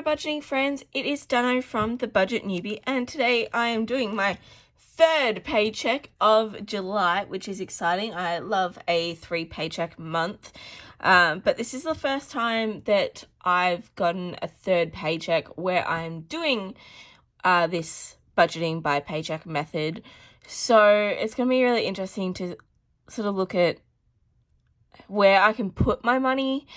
budgeting friends, it is Dano from The Budget Newbie, and today I am doing my third paycheck of July, which is exciting. I love a 3 paycheck month, but this is the first time that I've gotten a third paycheck where I'm doing this budgeting by paycheck method. So it's going to be really interesting to sort of look at where I can put my money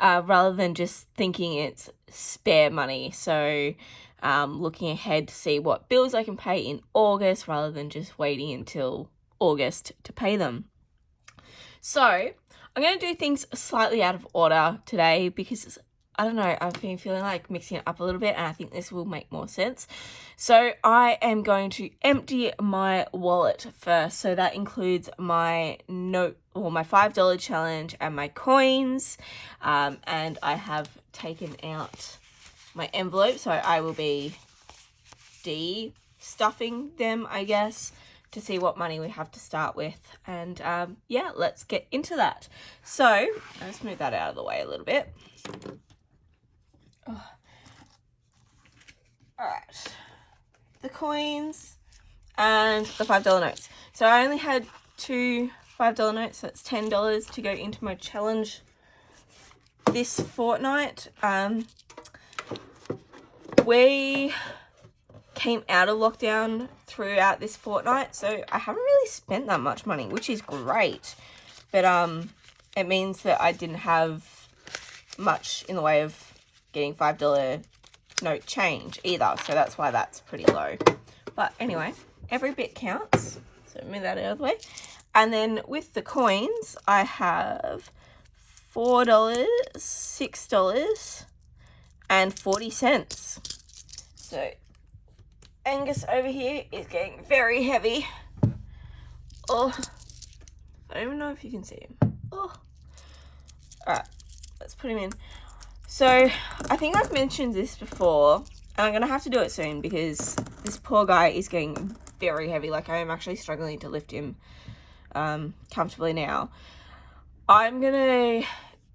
rather than just thinking it's spare money. So looking ahead to see what bills I can pay in August rather than just waiting until August to pay them. So I'm going to do things slightly out of order today because I don't know, I've been feeling like mixing it up a little bit and I think this will make more sense. So I am going to empty my wallet first. So that includes my note or my $5 challenge and my coins. And I have taken out my envelope. So I will be de-stuffing them, I guess, to see what money we have to start with. And yeah, let's get into that. So let's move that out of the way a little bit. Oh. All right, the coins and the $5 notes. So I only had 2 $5 notes. So that's $10 to go into my challenge this fortnight. We came out of lockdown throughout this fortnight, so I haven't really spent that much money, which is great. But it means that I didn't have much in the way of getting $5 note change either, so that's why that's pretty low. But anyway, every bit counts, so move that out of the way. And then with the coins, I have $4, $6, and 40 cents. So Angus over here is getting very heavy. Oh, I don't even know if you can see him. Oh, all right, let's put him in. So I think I've mentioned this before, and I'm going to have to do it soon because this poor guy is getting very heavy. Like, I am actually struggling to lift him comfortably now. I'm going to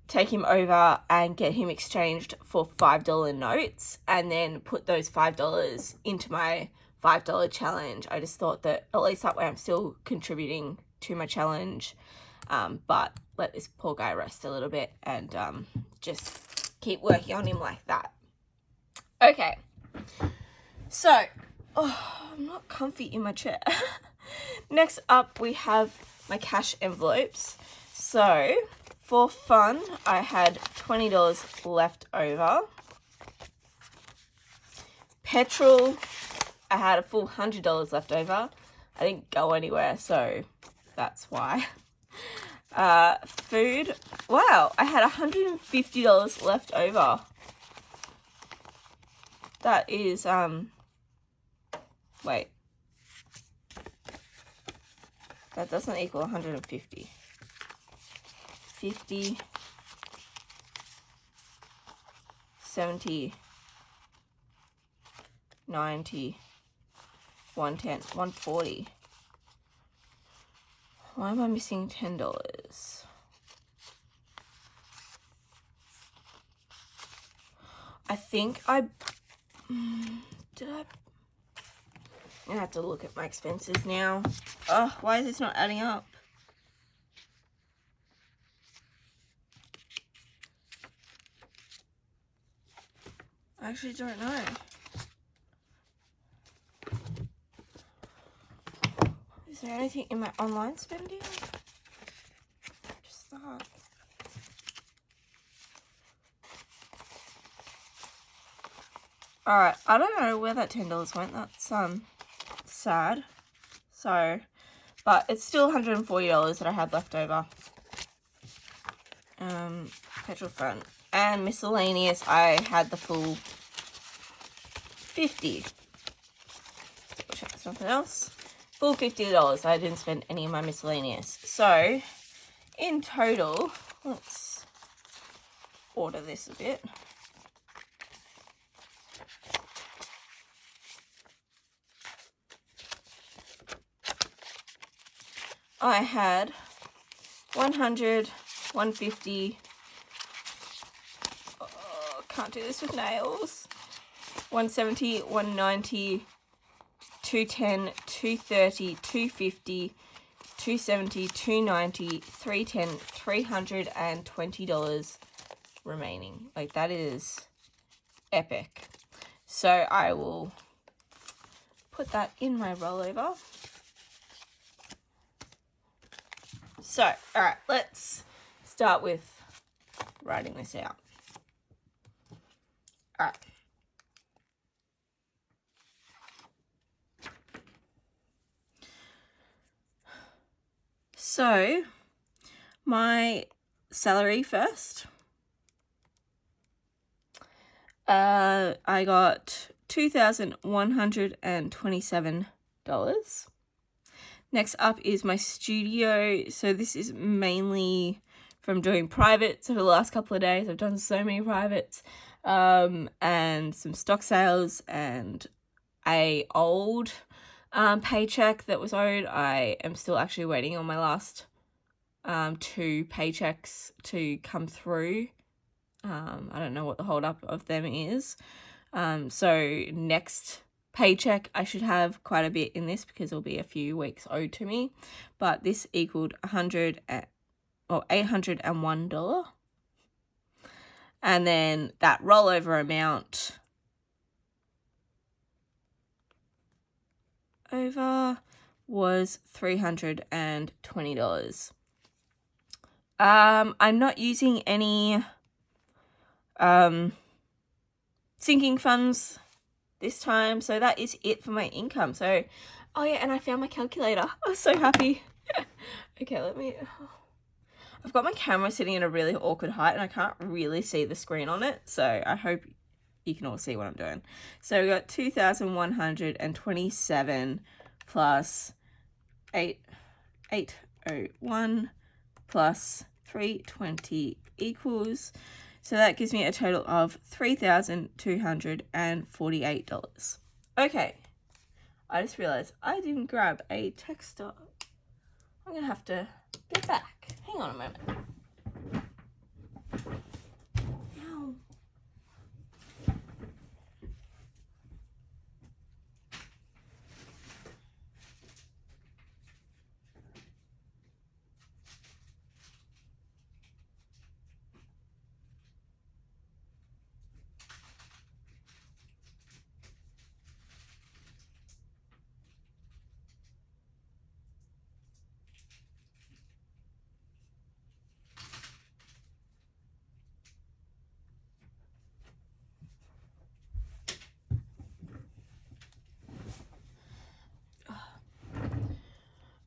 take him over and get him exchanged for $5 notes and then put those $5 into my $5 challenge. I just thought that at least that way I'm still contributing to my challenge, but let this poor guy rest a little bit and just keep working on him like that. Okay, so I'm not comfy in my chair. Next up we have my cash envelopes. So for fun, I had $20 left over. Petrol, I had a full $100 left over. I didn't go anywhere, so that's why. Food, wow, I had $150 left over. That is, wait. That doesn't equal 150. 50, 70, 90, 110, 140. Why am I missing $10? I think I'm gonna have to look at my expenses now. Oh, why is this not adding up? I actually don't know. Is there anything in my online spending? Just that. Alright, I don't know where that $10 went. That's sad. So, but it's still $140 that I had left over. Petrol fund. And miscellaneous, I had the full 50. Check something else. Full $50. I didn't spend any of my miscellaneous. So, in total, let's order this a bit. I had 100, 150. Oh, can't do this with nails. 170, 190, 210, 230, 250, 270, 290, 310, $320 remaining. Like, that is epic. So I will put that in my rollover. So, all right, let's start with writing this out. All right. So, my salary first. I got $2,127. Next up is my studio. So this is mainly from doing privates over the last couple of days. I've done so many privates, and some stock sales and a old paycheck that was owed. I am still actually waiting on my last 2 paychecks to come through. I don't know what the hold up of them is. So next paycheck, I should have quite a bit in this because there'll be a few weeks owed to me. But this equaled $801. And then that rollover amount over was $320. I'm not using any sinking funds this time, so that is it for my income. So, oh yeah, and I found my calculator. I'm so happy. Okay, I've got my camera sitting in a really awkward height and I can't really see the screen on it, so I hope you can all see what I'm doing. So we got 2,127 plus 801 plus 320 equals, so that gives me a total of $3,248. Okay, I just realized I didn't grab a texter. I'm gonna have to get back. Hang on a moment. Ow.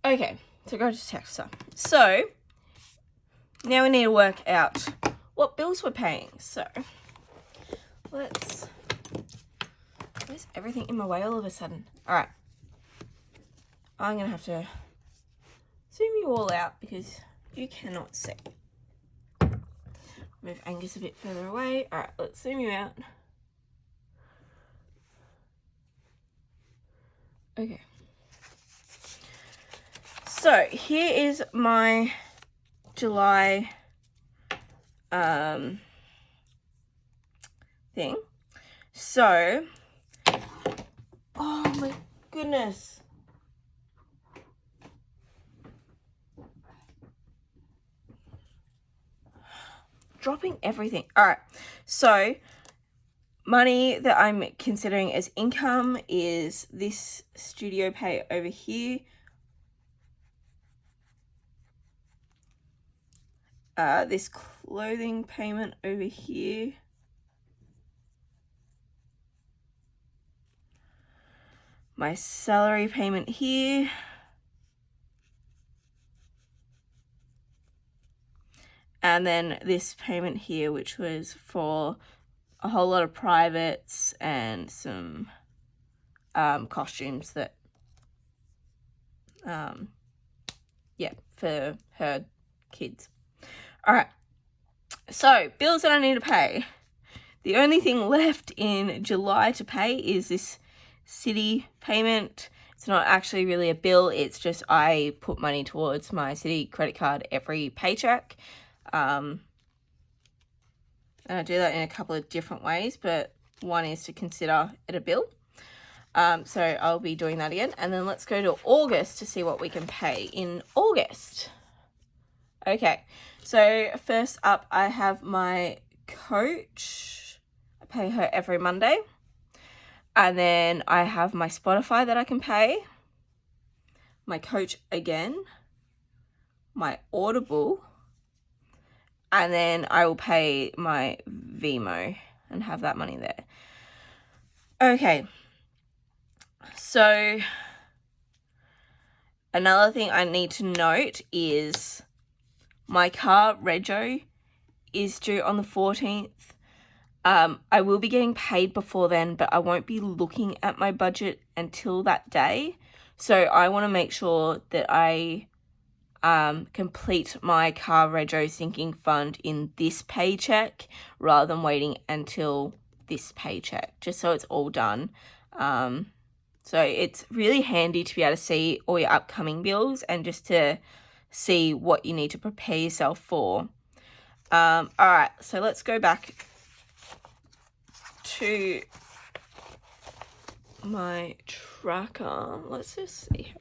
Okay, so go to texter. So now we need to work out what bills we're paying. So where's everything in my way all of a sudden? All right, I'm gonna have to zoom you all out because you cannot see. Move Angus a bit further away. All right, let's zoom you out. Okay. So here is my July thing. So, oh my goodness. Dropping everything. All right. So, money that I'm considering as income is this studio pay over here. This clothing payment over here. My salary payment here. And then this payment here, which was for a whole lot of privates and some costumes that, yeah, for her kids. All right, so bills that I need to pay. The only thing left in July to pay is this city payment. It's not actually really a bill. It's just I put money towards my city credit card every paycheck. And I do that in a couple of different ways, but one is to consider it a bill. So I'll be doing that again. And then let's go to August to see what we can pay in August. Okay, so first up I have my coach. I pay her every Monday. And then I have my Spotify that I can pay. My coach again. My Audible. And then I will pay my Vimo and have that money there. Okay. So another thing I need to note is my car rego is due on the 14th. I will be getting paid before then, but I won't be looking at my budget until that day. So I want to make sure that I complete my car rego sinking fund in this paycheck rather than waiting until this paycheck, just so it's all done. So it's really handy to be able to see all your upcoming bills and just to see what you need to prepare yourself for. All right, so let's go back to my tracker. Let's just see.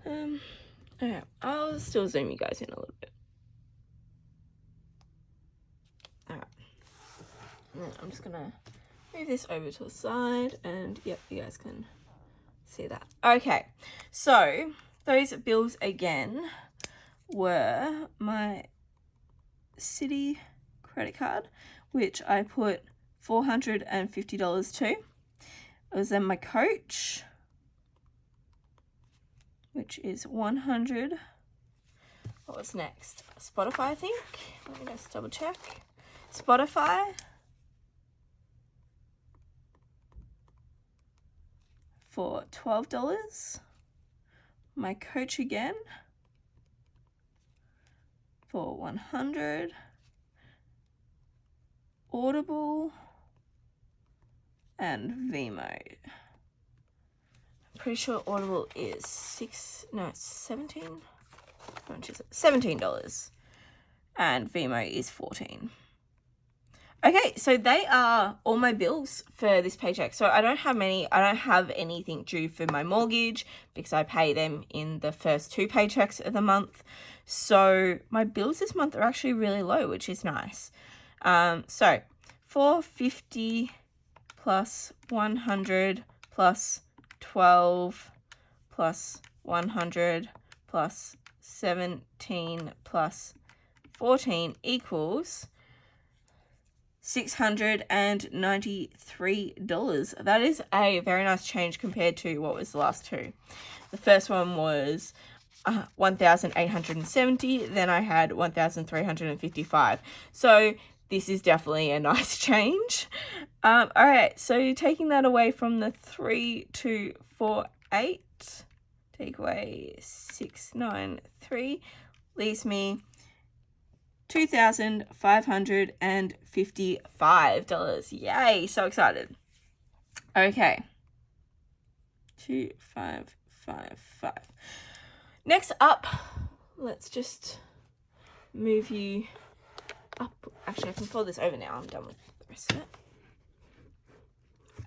Okay, I'll still zoom you guys in a little bit. All right, and then I'm just gonna move this over to the side, and yep, you guys can see that. Okay, so those bills again were my Citi credit card, which I put $450 to. It was then my coach, which is 100. What was next? Spotify, I think. Let me just double check. Spotify for $12. My coach again for 100. Audible and Vimo. Pretty sure Audible is $17. How much is it? $17. And Vimo is $14. Okay, so they are all my bills for this paycheck. So I don't have anything due for my mortgage because I pay them in the first 2 paychecks of the month. So my bills this month are actually really low, which is nice. So $450 plus 100 plus 12 plus 100 plus 17 plus 14 equals $693. That is a very nice change compared to what was the last two. The first one was 1,870, then I had 1,355. So this is definitely a nice change. All right, so taking that away from the 3,248, take away 693, leaves me $2,555. Yay, so excited. Okay, 2,555. Next up, let's just move you up. Actually, I can fold this over now. I'm done with the rest of it.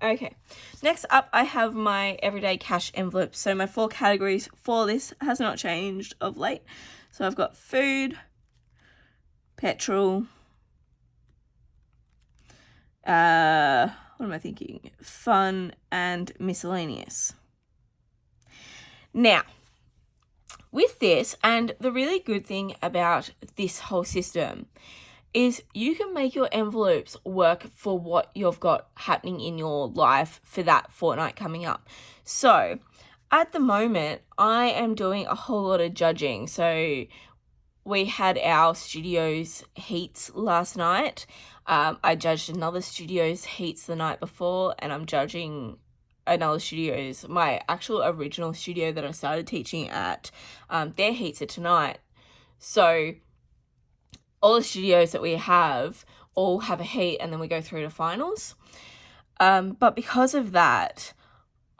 Okay, next up I have my everyday cash envelope. So my 4 categories for this has not changed of late. So I've got food, petrol, what am I thinking? Fun and miscellaneous. Now, with this, and the really good thing about this whole system is you can make your envelopes work for what you've got happening in your life for that fortnight coming up. So at the moment, I am doing a whole lot of judging. So we had our studio's heats last night. I judged another studio's heats the night before, and I'm judging another studio's, my actual original studio that I started teaching at, their heats are tonight. So all the studios that we have all have a heat, and then we go through to finals. But because of that,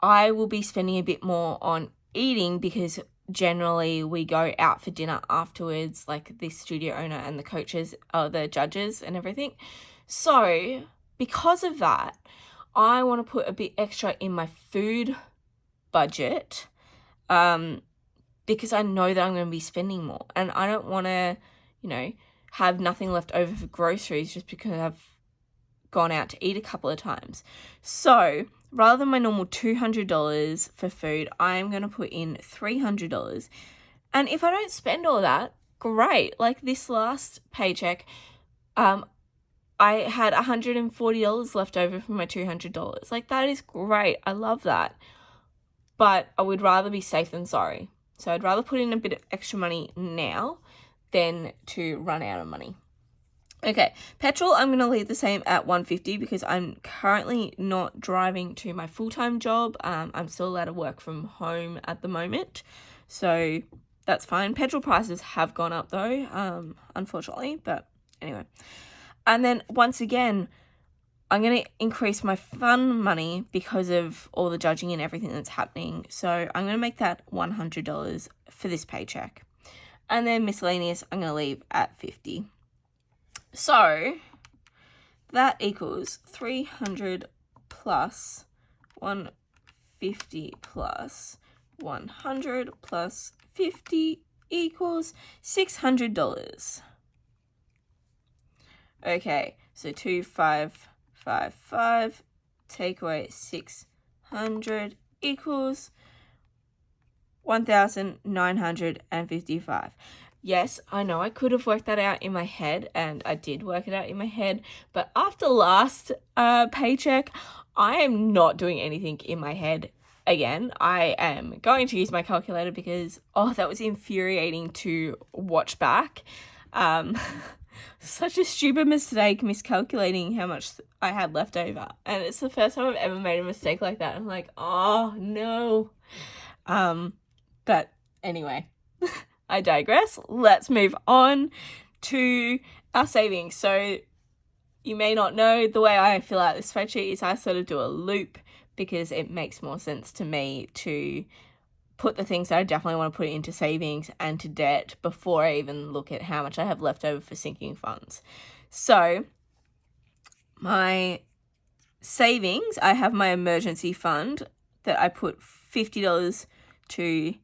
I will be spending a bit more on eating because generally we go out for dinner afterwards, like the studio owner and the coaches, the judges and everything. So because of that, I want to put a bit extra in my food budget, because I know that I'm going to be spending more, and I don't want to, have nothing left over for groceries just because I've gone out to eat a couple of times. So rather than my normal $200 for food, I'm going to put in $300. And if I don't spend all that, great. Like this last paycheck, I had $140 left over from my $200. Like that is great. I love that. But I would rather be safe than sorry. So I'd rather put in a bit of extra money now than to run out of money. Okay, petrol I'm going to leave the same at $1.50 because I'm currently not driving to my full-time job. I'm still allowed to work from home at the moment, so that's fine. Petrol prices have gone up though, unfortunately, but anyway. And then once again, I'm going to increase my fun money because of all the judging and everything that's happening. So I'm going to make that $100 for this paycheck. And then miscellaneous, I'm going to leave at $50. So that equals 300 plus 150 plus 100 plus 50 equals $600. Okay, so 2,555 take away 600 equals 1,955. Yes, I know I could have worked that out in my head, and I did work it out in my head, but after last paycheck, I am not doing anything in my head again. I am going to use my calculator because, that was infuriating to watch back. Such a stupid mistake, miscalculating how much I had left over. And it's the first time I've ever made a mistake like that. I'm like, oh no. But anyway, I digress. Let's move on to our savings. So you may not know, the way I fill out this spreadsheet is I sort of do a loop because it makes more sense to me to put the things that I definitely want to put into savings and to debt before I even look at how much I have left over for sinking funds. So my savings, I have my emergency fund that I put $50 to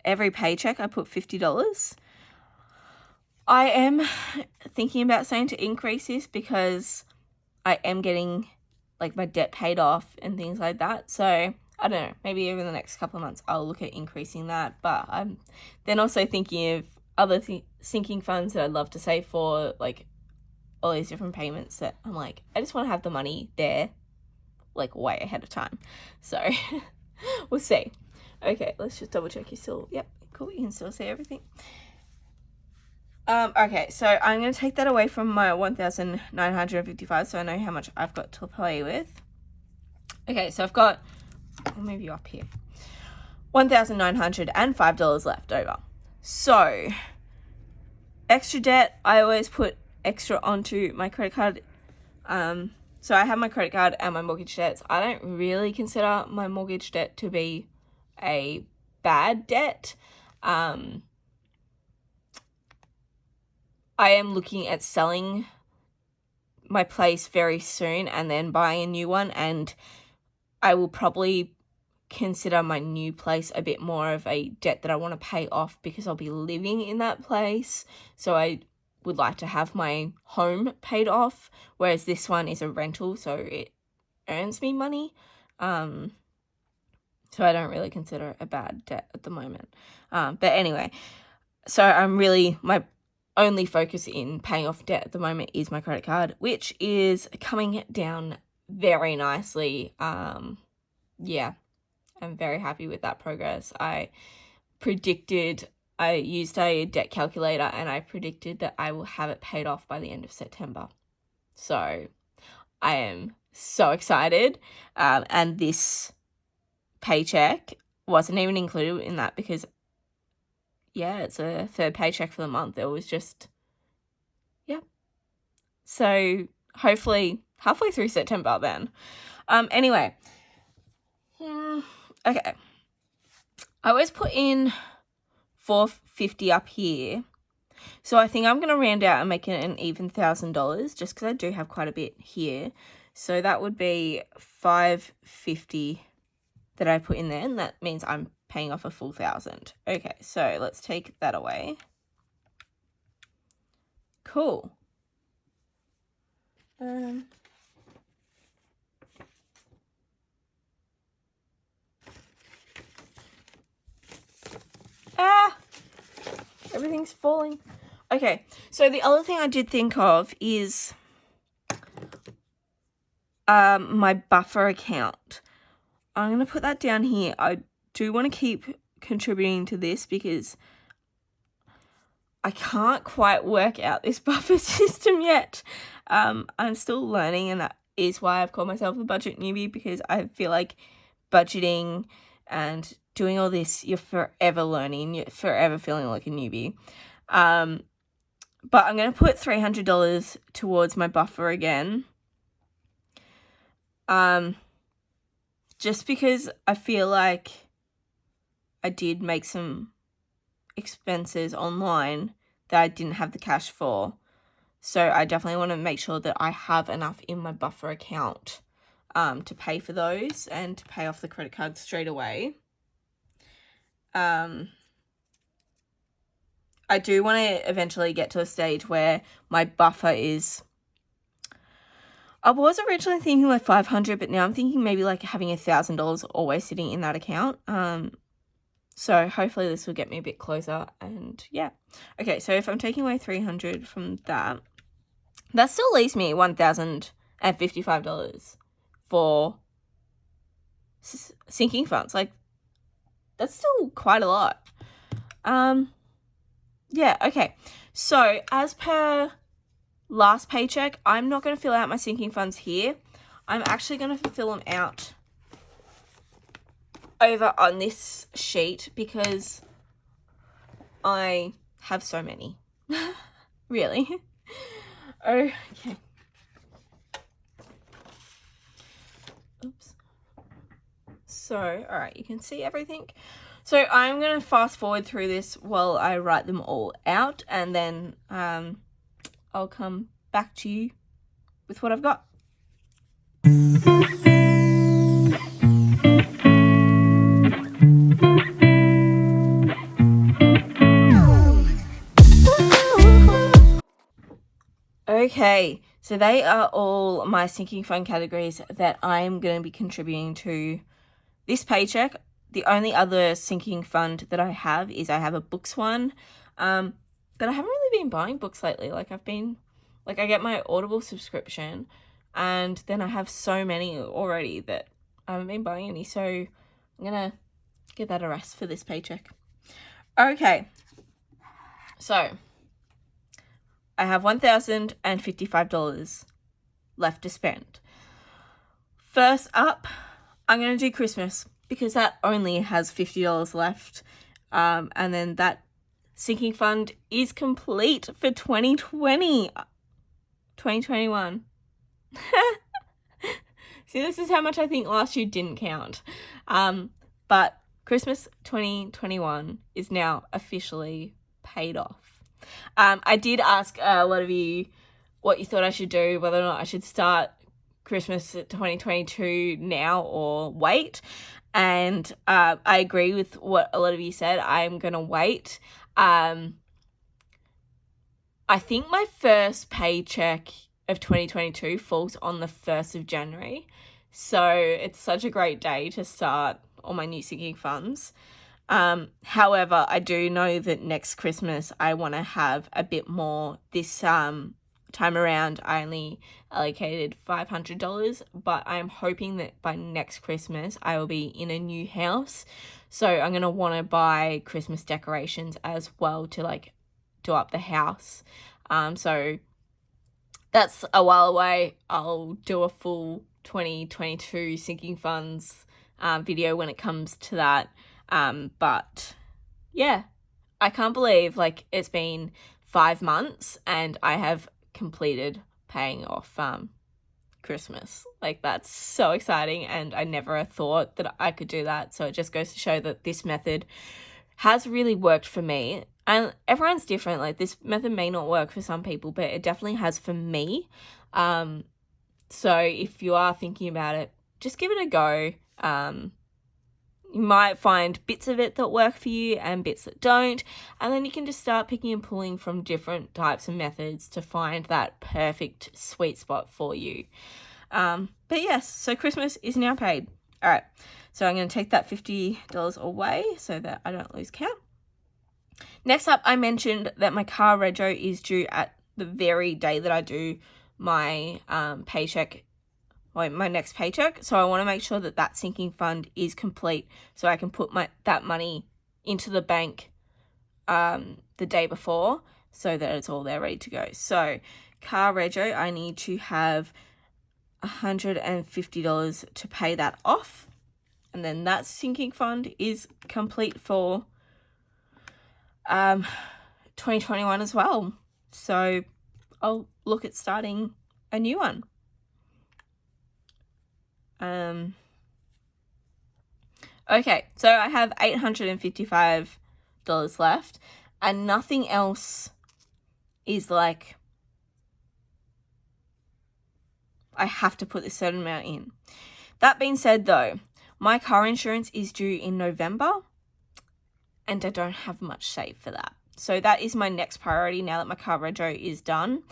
every paycheck. I put $50. I am thinking about starting to increase this because I am getting like my debt paid off and things like that. So I don't know, maybe over the next couple of months I'll look at increasing that. But I'm then also thinking of other sinking funds that I'd love to save for, like all these different payments that I'm like, I just want to have the money there like way ahead of time. So we'll see. Okay, let's just double check you're still, yep, cool, you can still see everything. Okay, so I'm going to take that away from my 1,955 so I know how much I've got to play with. Okay, so I've got, I'll move you up here, $1,905 left over. So, extra debt, I always put extra onto my credit card. So I have my credit card and my mortgage debts. I don't really consider my mortgage debt to be a bad debt. I am looking at selling my place very soon and then buying a new one, and I will probably consider my new place a bit more of a debt that I want to pay off because I'll be living in that place. So I would like to have my home paid off, whereas this one is a rental, so it earns me money. So I don't really consider it a bad debt at the moment. But anyway, so my only focus in paying off debt at the moment is my credit card, which is coming down very nicely. Yeah, I'm very happy with that progress. I used a debt calculator and I predicted that I will have it paid off by the end of September. So I am so excited. And this paycheck wasn't even included in that because it's a third paycheck for the month. It was just, So hopefully halfway through September then. Anyway. Okay. I always put in $450 up here. So I think I'm going to round out and make it an even $1,000 just because I do have quite a bit here. So that would be $550 that I put in there, and that means I'm paying off a full $1,000. Okay, so let's take that away. Cool. Everything's falling. Okay, so the other thing I did think of is my buffer account. I'm going to put that down here. I do want to keep contributing to this because I can't quite work out this buffer system yet. I'm still learning, and that is why I've called myself the budget newbie, because I feel like budgeting and doing all this, you're forever learning, you're forever feeling like a newbie. But I'm going to put $300 towards my buffer again. Just because I feel like I did make some expenses online that I didn't have the cash for. So I definitely want to make sure that I have enough in my buffer account to pay for those and to pay off the credit card straight away. I do want to eventually get to a stage where my buffer is, I was originally thinking like $500, but now I'm thinking maybe like having $1,000 always sitting in that account. So hopefully this will get me a bit closer, and yeah. Okay, so if I'm taking away $300 from that, that still leaves me $1,055 for sinking funds. Like, that's still quite a lot. Yeah, okay. So as per last paycheck, I'm not going to fill out my sinking funds here. I'm actually going to fill them out over on this sheet because I have so many. Really. Okay. Oops. So, all right, you can see everything. So I'm going to fast forward through this while I write them all out, and then I'll come back to you with what I've got. Okay, so they are all my sinking fund categories that I'm going to be contributing to this paycheck. The only other sinking fund that I have is I have a books one, but I haven't really been buying books lately. Like I get my Audible subscription, and then I have so many already that I haven't been buying any, so I'm going to give that a rest for this paycheck. Okay, so I have $1,055 left to spend. First up, I'm going to do Christmas because that only has $50 left. And then that sinking fund is complete for 2021. See, this is how much I think last year didn't count. But Christmas 2021 is now officially paid off. I did ask a lot of you what you thought I should do, whether or not I should start Christmas 2022 now or wait. And I agree with what a lot of you said. I'm going to wait. I think my first paycheck of 2022 falls on the 1st of January. So it's such a great day to start all my new sinking funds. However, I do know that next Christmas I want to have a bit more. This time around I only allocated $500, but I'm hoping that by next Christmas I will be in a new house. So I'm going to want to buy Christmas decorations as well to like do up the house. So that's a while away. I'll do a full 2022 sinking funds video when it comes to that. But yeah, I can't believe like it's been 5 months and I have completed paying off Christmas. Like, that's so exciting, and I never thought that I could do that. So it just goes to show that this method has really worked for me. And everyone's different. Like, this method may not work for some people, but it definitely has for me. So if you are thinking about it, just give it a go. You might find bits of it that work for you and bits that don't. And then you can just start picking and pulling from different types of methods to find that perfect sweet spot for you. But yes, so Christmas is now paid. All right, so I'm going to take that $50 away so that I don't lose count. Next up, I mentioned that my car rego is due at the very day that I do my paycheck, or my next paycheck. So I want to make sure that that sinking fund is complete so I can put that money into the bank the day before so that it's all there ready to go. So car rego, I need to have $150 to pay that off. And then that sinking fund is complete for 2021 as well. So I'll look at starting a new one. Okay, so I have $855 left, and nothing else is like, I have to put this certain amount in. That being said, though, my car insurance is due in November, and I don't have much saved for that. So that is my next priority now that my car rego is done,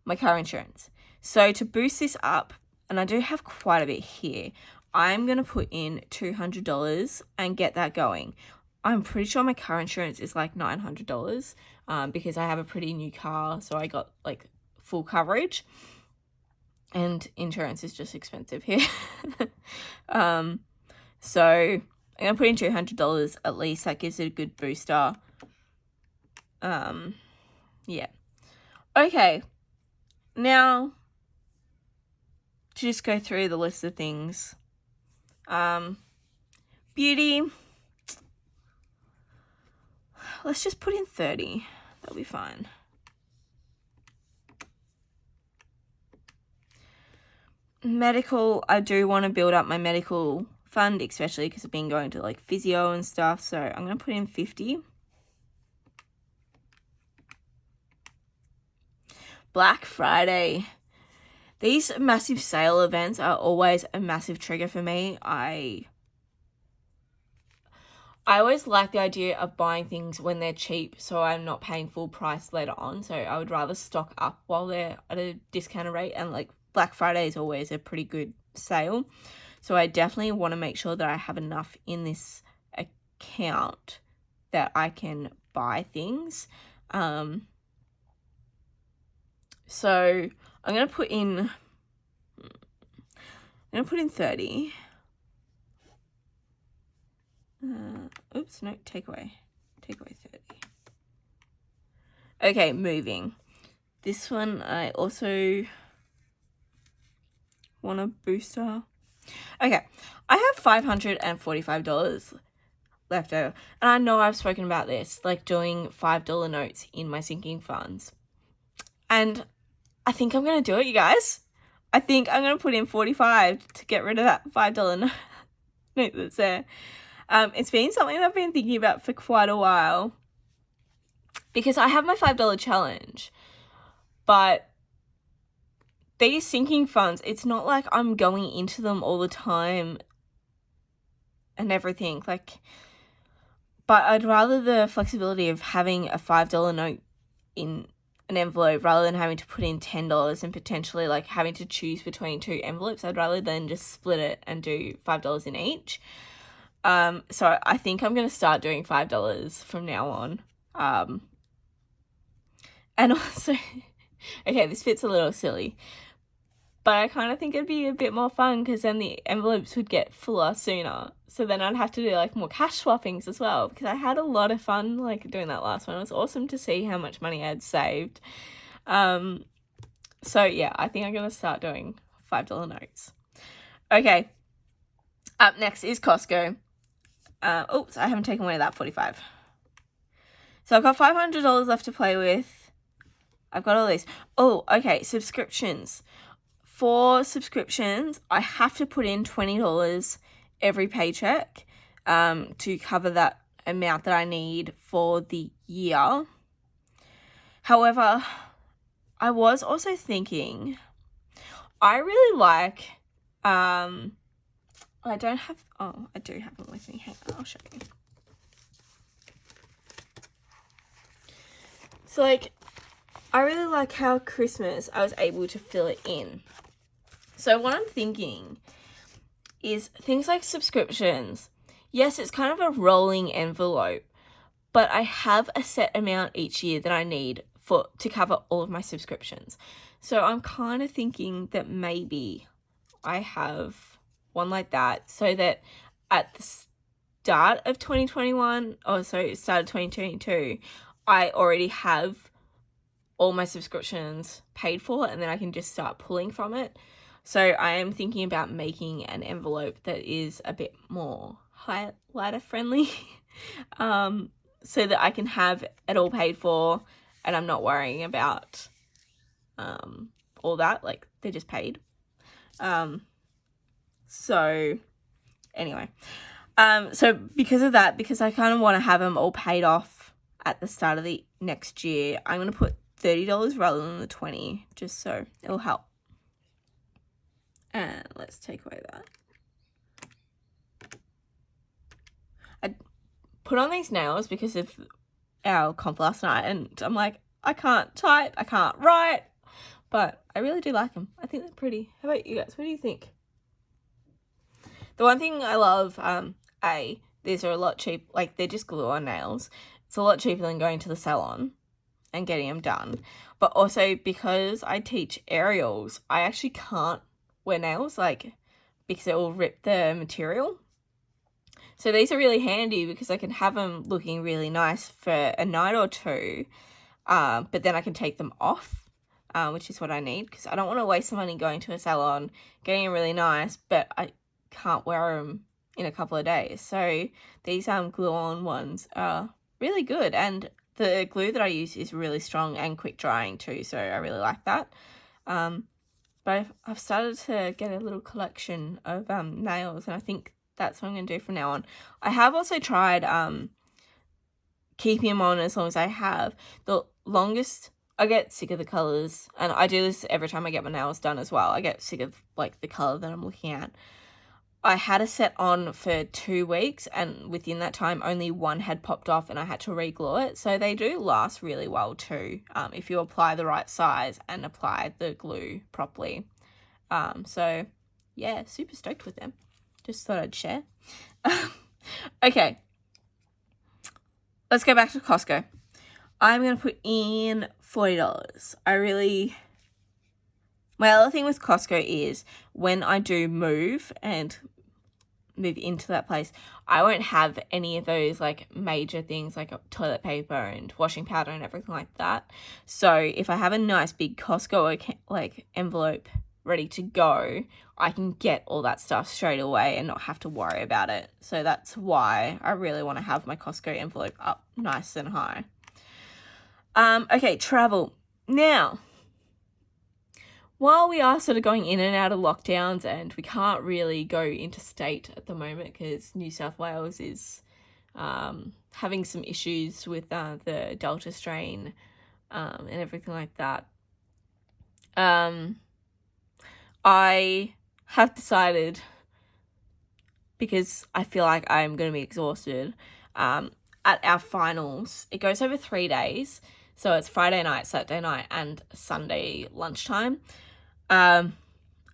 my car insurance. So to boost this up, and I do have quite a bit here, I'm going to put in $200 and get that going. I'm pretty sure my car insurance is like $900 because I have a pretty new car, so I got like full coverage. And insurance is just expensive here. So I'm going to put in $200 at least. That gives it a good booster. Yeah. Okay. Now, to just go through the list of things. Beauty. Let's just put in 30. That'll be fine. Medical, I do want to build up my medical fund, especially because I've been going to like physio and stuff. So I'm going to put in 50. Black Friday. These massive sale events are always a massive trigger for me. I always like the idea of buying things when they're cheap, so I'm not paying full price later on. So I would rather stock up while they're at a discounted rate, and like Black Friday is always a pretty good sale. So I definitely want to make sure that I have enough in this account that I can buy things. So I'm going to put in 30. Oops, no, take away 30. Okay, moving. This one I also want a booster. Okay, I have $545 left over. And I know I've spoken about this, like doing $5 notes in my sinking funds. And I think I'm going to do it, you guys. I think I'm going to put in 45 to get rid of that $5 note that's there. It's been something that I've been thinking about for quite a while because I have my $5 challenge, but these sinking funds, it's not like I'm going into them all the time and everything, like, but I'd rather the flexibility of having a $5 note in an envelope rather than having to put in $10 and potentially like having to choose between two envelopes. I'd rather than just split it and do $5 in each. So I think I'm going to start doing $5 from now on. And also, okay, this fit's a little silly, but I kind of think it'd be a bit more fun because then the envelopes would get fuller sooner. So then I'd have to do like more cash swappings as well, because I had a lot of fun like doing that last one. It was awesome to see how much money I had saved. So yeah, I think I'm going to start doing $5 notes. Okay. Up next is Costco. Oops, I haven't taken away that 45. So I've got $500 left to play with. I've got all these. Oh, okay, subscriptions. For subscriptions, I have to put in $20 every paycheck to cover that amount that I need for the year. However, I was also thinking, I really like, I do have them with me. Hang on, I'll show you. So, like, I really like how Christmas, I was able to fill it in. So what I'm thinking is things like subscriptions. Yes, it's kind of a rolling envelope, but I have a set amount each year that I need to cover all of my subscriptions. So I'm kind of thinking that maybe I have one like that, so that at the start of 2021, start of 2022, I already have all my subscriptions paid for, and then I can just start pulling from it. So I am thinking about making an envelope that is a bit more highlighter friendly, so that I can have it all paid for, and I'm not worrying about all that. Like, they're just paid. So anyway, so because of that, because I kind of want to have them all paid off at the start of the next year, I'm going to put $30 rather than the $20, just so it'll help. And let's take away that. I put on these nails because of our comp last night, and I'm like, I can't type, I can't write, but I really do like them. I think they're pretty. How about you guys? What do you think? The one thing I love, these are a lot cheap, like, they're just glue-on nails. It's a lot cheaper than going to the salon and getting them done. But also, because I teach aerials, I actually can't wear nails, like, because it will rip the material. So these are really handy because I can have them looking really nice for a night or two, but then I can take them off, which is what I need, because I don't want to waste money going to a salon, getting them really nice, but I can't wear them in a couple of days. So these glue-on ones are really good, and the glue that I use is really strong and quick drying too, so I really like that. But I've started to get a little collection of nails, and I think that's what I'm going to do from now on. I have also tried keeping them on as long as I have. The longest, I get sick of the colours, and I do this every time I get my nails done as well. I get sick of, like, the colour that I'm looking at. I had a set on for 2 weeks, and within that time only one had popped off and I had to re-glue it. So they do last really well too, if you apply the right size and apply the glue properly. So yeah, super stoked with them. Just thought I'd share. Okay, let's go back to Costco. I'm going to put in $40. My other thing with Costco is when I do move into that place, I won't have any of those, like, major things like toilet paper and washing powder and everything like that. So if I have a nice big Costco like envelope ready to go, I can get all that stuff straight away and not have to worry about it. So that's why I really want to have my Costco envelope up nice and high. Okay, travel. Now, while we are sort of going in and out of lockdowns and we can't really go interstate at the moment because New South Wales is having some issues with the Delta strain and everything like that, I have decided, because I feel like I'm going to be exhausted, at our finals, it goes over 3 days. So it's Friday night, Saturday night, and Sunday lunchtime. I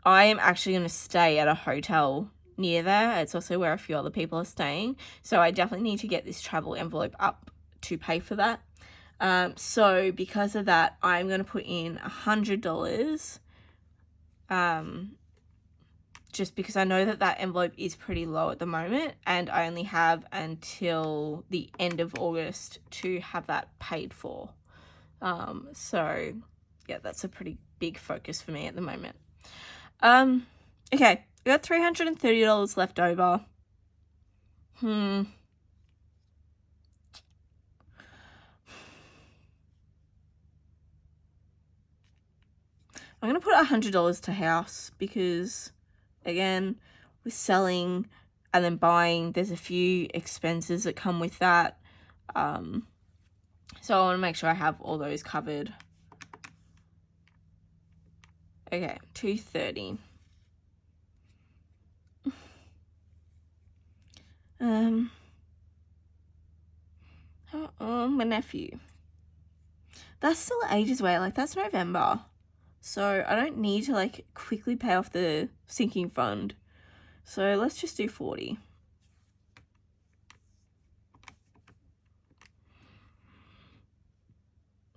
am actually going to stay at a hotel near there. It's also where a few other people are staying. So I definitely need to get this travel envelope up to pay for that. So because of that, I'm going to put in $100. Just because I know that envelope is pretty low at the moment, and I only have until the end of August to have that paid for. So yeah, that's a pretty big focus for me at the moment. Okay, I got $330 left over. I'm going to put $100 to house because, again, we're selling and then buying. There's a few expenses that come with that. So I want to make sure I have all those covered. Okay, $230. My nephew. That's still ages away. Like, that's November. So I don't need to, like, quickly pay off the sinking fund. So let's just do 40.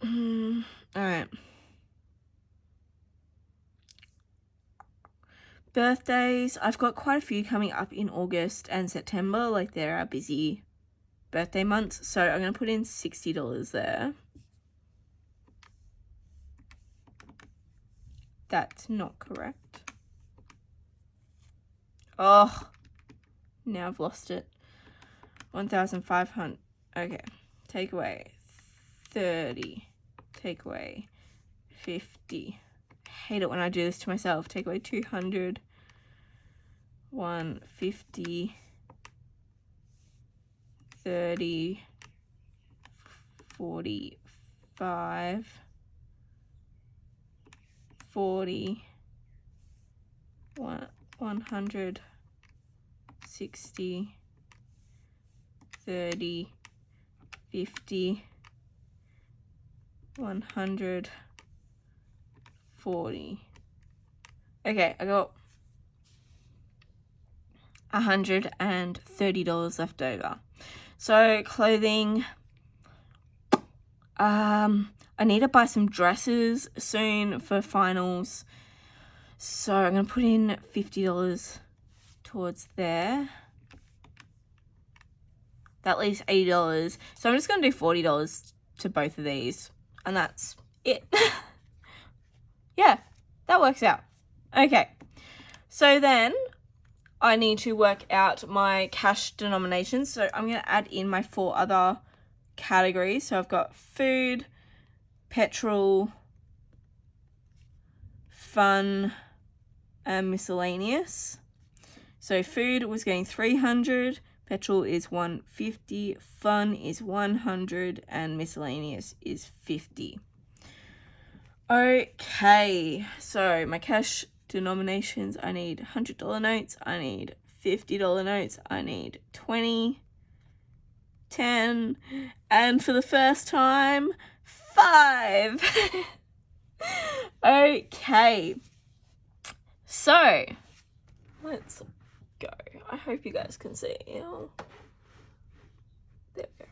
All right. Birthdays. I've got quite a few coming up in August and September. Like, there are busy birthday months. So I'm going to put in $60 there. That's not correct. Oh, now I've lost it. 1,500. Okay. Take away 30. Take away 50. Hate it when I do this to myself. Take away 200. 150. 30. 45. 40. 100. 60. 30. 50. 100. 40. Okay, I got $130 left over. So clothing, I need to buy some dresses soon for finals. So I'm going to put in $50 towards there. That leaves $80. So I'm just going to do $40 to both of these. And that's it. Yeah, that works out. Okay. So then I need to work out my cash denominations. So I'm going to add in my 4 other categories. So I've got food, petrol, fun, and miscellaneous. So food was getting 300, petrol is 150, fun is 100, and miscellaneous is 50. Okay, so my cash denominations, I need $100 notes, I need $50 notes, I need 20, 10, and for the first time, 5. Okay, so let's go. I hope you guys can see. Oh. There we go.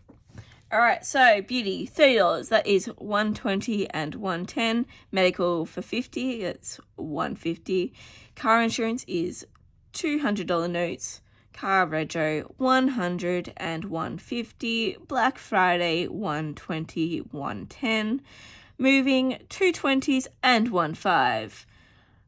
All right, so beauty, $30. That is $120 and $110. Medical for $50. That's $150. Car insurance is $200 notes. Car rego $100 and $150. Black Friday $120, $110. Moving $220s and $15.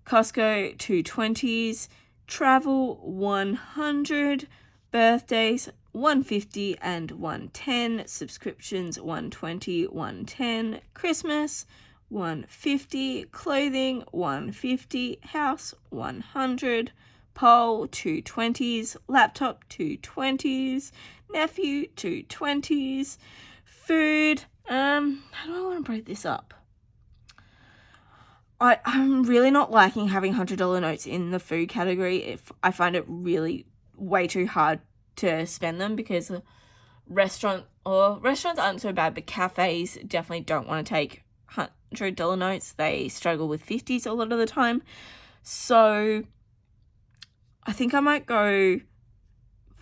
Costco $220s. Travel $100. Birthdays $150 and $110. Subscriptions $120, $110. Christmas $150. Clothing $150. House $100. Pole $220s. Laptop $220s. Nephew $220s. Food, how do I want to break this up? I'm really not liking having $100 notes in the food category. I find it really way too hard to spend them because restaurants aren't so bad, but cafes definitely don't want to take $100 notes. They struggle with 50s a lot of the time. So I think I might go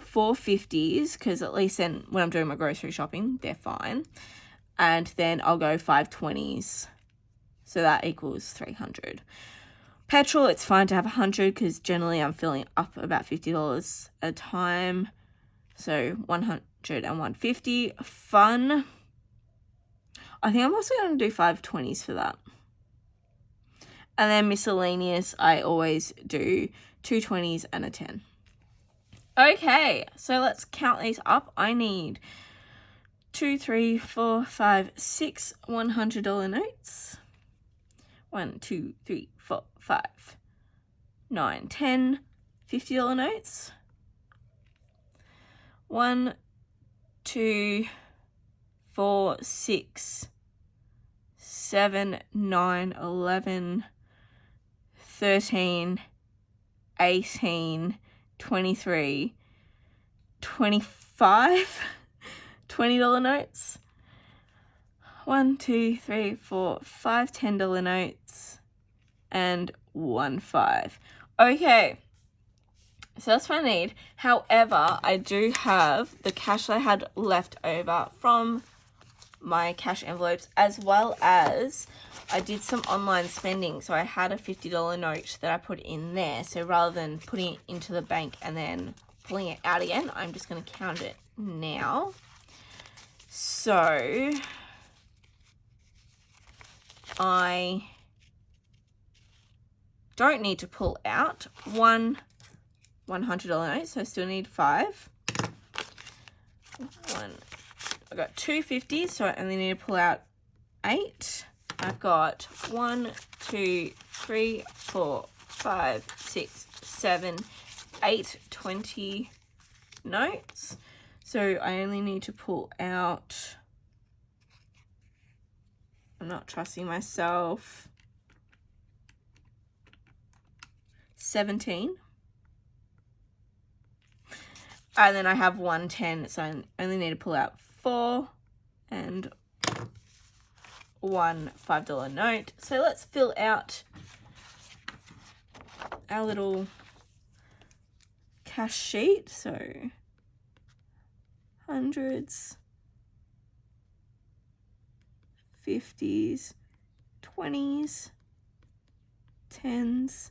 450s because at least then when I'm doing my grocery shopping, they're fine. And then I'll go 520s. So that equals 300. Petrol, it's fine to have 100 because generally I'm filling up about $50 at a time. So 100 and 150. Fun, I think I'm also going to do 520s for that. And then miscellaneous, I always do 220s and a 10. Okay, so let's count these up. I need 2, 3, 4, 5, 6 $100 notes. 1, 2, 3, 4, 5, 9, 10 $50 notes. 1, 2, 4, 6, 7, 9, 11, 13, 18, 23, 25 $20 notes. 1, 2, 3, 4, 5 $10 notes, and 1 $5. Okay, so that's what I need. However, I do have the cash I had left over from my cash envelopes, as well as I did some online spending. So I had a $50 note that I put in there. So rather than putting it into the bank and then pulling it out again, I'm just going to count it now. So I don't need to pull out one $100 note, so I still need 5. I got 2 50s, so I only need to pull out 8. I've got 1, 2, 3, 4, 5, 6, 7, 8 20 notes. So I only need to pull out, I'm not trusting myself, 17. And then I have 1 10, so I only need to pull out 4 and 1 $5 note. So let's fill out our little cash sheet. So hundreds, 50s, 20s, 10s,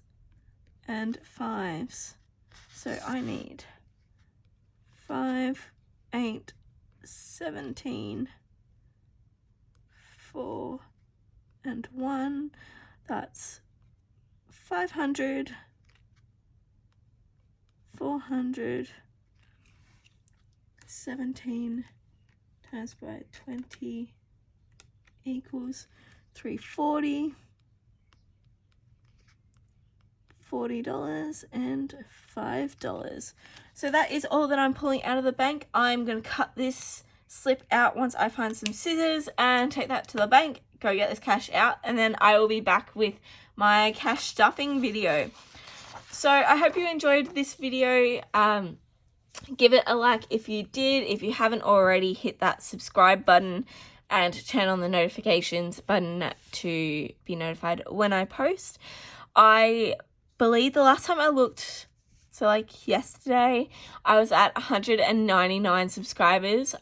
and 5s. So I need 5, 8, 17, 4, and 1. That's 500, 400, 17 times by 20 equals 340, $40, and $5. So that is all that I'm pulling out of the bank. I'm going to cut this slip out once I find some scissors and take that to the bank, go get this cash out, and then I will be back with my cash stuffing video. So I hope you enjoyed this video. Give it a like if you did. If you haven't already, hit that subscribe button and turn on the notifications button to be notified when I post. I believe the last time I looked, so like yesterday, I was at 199 subscribers.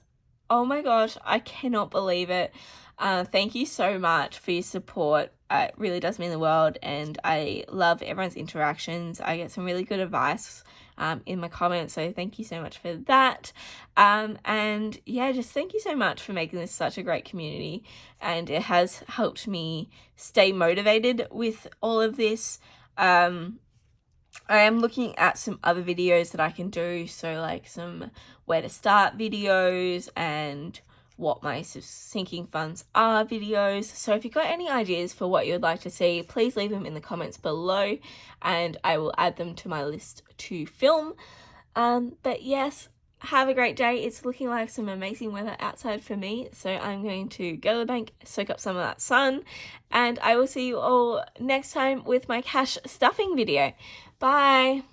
Oh my gosh, I cannot believe it. Thank you so much for your support. It really does mean the world, and I love everyone's interactions. I get some really good advice in my comments, so thank you so much for that. And yeah, just thank you so much for making this such a great community, and it has helped me stay motivated with all of this. I am looking at some other videos that I can do, so like some where to start videos and what my sinking funds are videos. So if you've got any ideas for what you'd like to see, please leave them in the comments below and I will add them to my list to film. But yes, have a great day. It's looking like some amazing weather outside for me, so I'm going to go to the bank, soak up some of that sun, and I will see you all next time with my cash stuffing video. Bye.